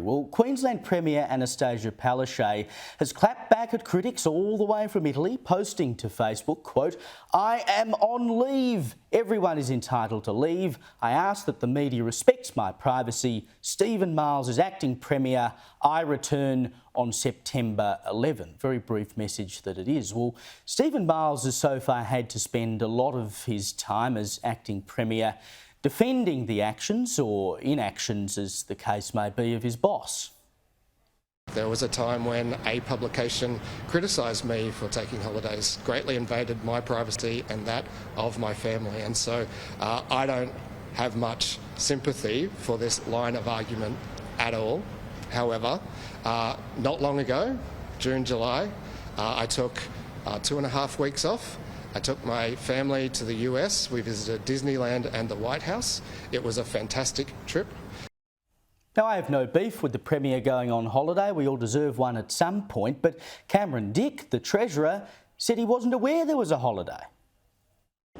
Well, Queensland Premier Annastacia Palaszczuk has clapped back at critics all the way from Italy, posting to Facebook, quote, "I am on leave. Everyone is entitled to leave. I ask that the media respects my privacy. Stephen Miles is acting Premier. I return on September 11. Very brief message that it is. Well, Stephen Miles has so far had to spend a lot of his time as acting Premier defending the actions, or inactions as the case may be, of his boss. There was a time when a publication criticised me for taking holidays, greatly invaded my privacy and that of my family, and so I don't have much sympathy for this line of argument at all. However, not long ago, June, July, I took 2.5 weeks off. I took my family to the US. We visited Disneyland and the White House. It was a fantastic trip. Now, I have no beef with the Premier going on holiday. We all deserve one at some point. But Cameron Dick, the Treasurer, said he wasn't aware there was a holiday.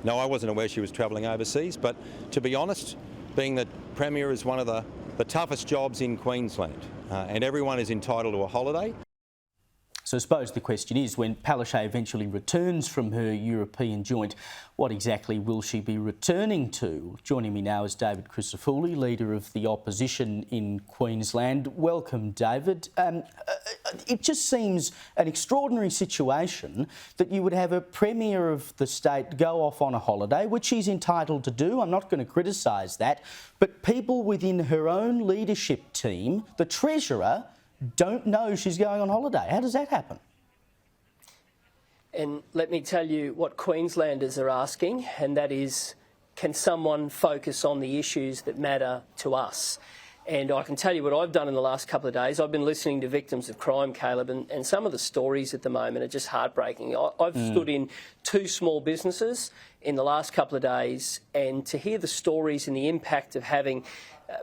No, I wasn't aware she was travelling overseas. But to be honest, being the Premier is one of the toughest jobs in Queensland, and everyone is entitled to a holiday. So I suppose the question is, when Palaszczuk eventually returns from her European joint, what exactly will she be returning to? Joining me now is David Crisafulli, Leader of the Opposition in Queensland. Welcome, David. It just seems an extraordinary situation that you would have a Premier of the state go off on a holiday, which she's entitled to do. I'm not going to criticise that. But people within her own leadership team, the Treasurer, don't know she's going on holiday. How does that happen? And let me tell you what Queenslanders are asking, and that is, can someone focus on the issues that matter to us? And I can tell you what I've done in the last couple of days. I've been listening to victims of crime, Caleb, and some of the stories at the moment are just heartbreaking. I've stood in 2 small businesses in the last couple of days, and to hear the stories and the impact of having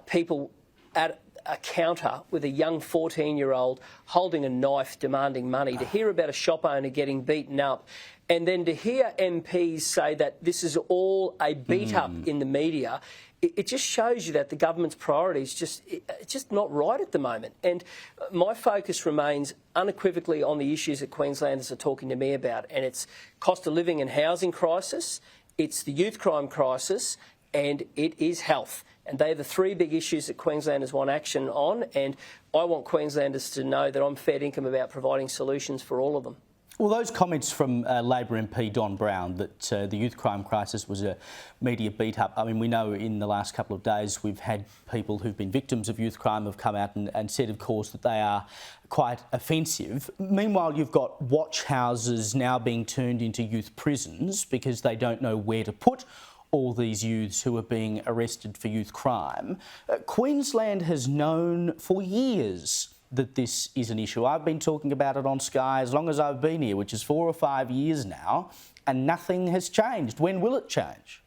people at a counter with a young 14-year-old holding a knife demanding money, to hear about a shop owner getting beaten up, and then to hear MPs say that this is all a beat-up in the media, it just shows you that the government's priorities just not right at the moment. And my focus remains unequivocally on the issues that Queenslanders are talking to me about, and it's cost of living and housing crisis, it's the youth crime crisis, and it is health. And they're the 3 big issues that Queenslanders want action on, and I want Queenslanders to know that I'm fair dinkum about providing solutions for all of them. Well, those comments from Labor MP Don Brown that the youth crime crisis was a media beat-up, I mean, we know in the last couple of days we've had people who've been victims of youth crime have come out and said, of course, that they are quite offensive. Meanwhile, you've got watch houses now being turned into youth prisons because they don't know where to put all these youths who are being arrested for youth crime. Queensland has known for years that this is an issue. I've been talking about it on Sky as long as I've been here, which is 4 or 5 years now, and nothing has changed. When will it change?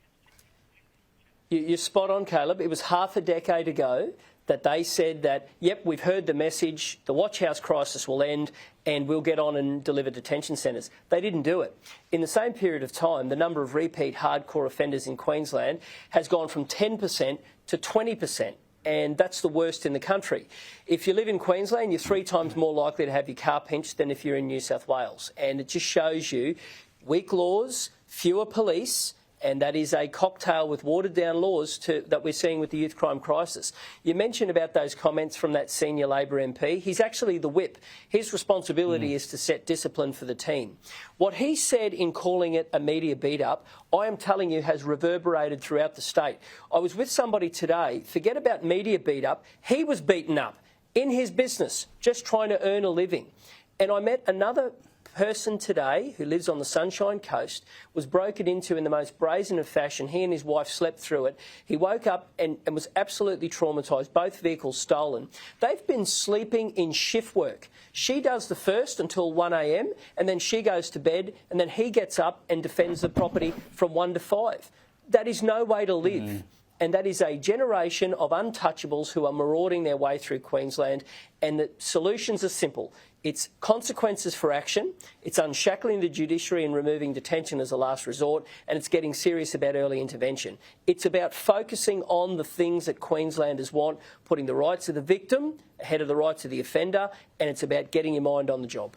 You're spot on, Caleb. It was half a decade ago that they said that, yep, we've heard the message, the watch house crisis will end and we'll get on and deliver detention centres. They didn't do it. In the same period of time, the number of repeat hardcore offenders in Queensland has gone from 10% to 20%. And that's the worst in the country. If you live in Queensland, you're 3 times more likely to have your car pinched than if you're in New South Wales. And it just shows you weak laws, fewer police, and that is a cocktail with watered-down laws that we're seeing with the youth crime crisis. You mentioned about those comments from that senior Labor MP. He's actually the whip. His responsibility is to set discipline for the team. What he said in calling it a media beat-up, I am telling you, has reverberated throughout the state. I was with somebody today, forget about media beat-up, he was beaten up in his business, just trying to earn a living. And I met another person today who lives on the Sunshine Coast, was broken into in the most brazen of fashion. He and his wife slept through it. He woke up and was absolutely traumatised, both vehicles stolen. They've been sleeping in shift work. She does the first until 1 a.m. and then she goes to bed and then he gets up and defends the property from 1 to 5. That is no way to live. and that is a generation of untouchables who are marauding their way through Queensland, and the solutions are simple. It's consequences for action, it's unshackling the judiciary and removing detention as a last resort, and it's getting serious about early intervention. It's about focusing on the things that Queenslanders want, putting the rights of the victim ahead of the rights of the offender, and it's about getting your mind on the job.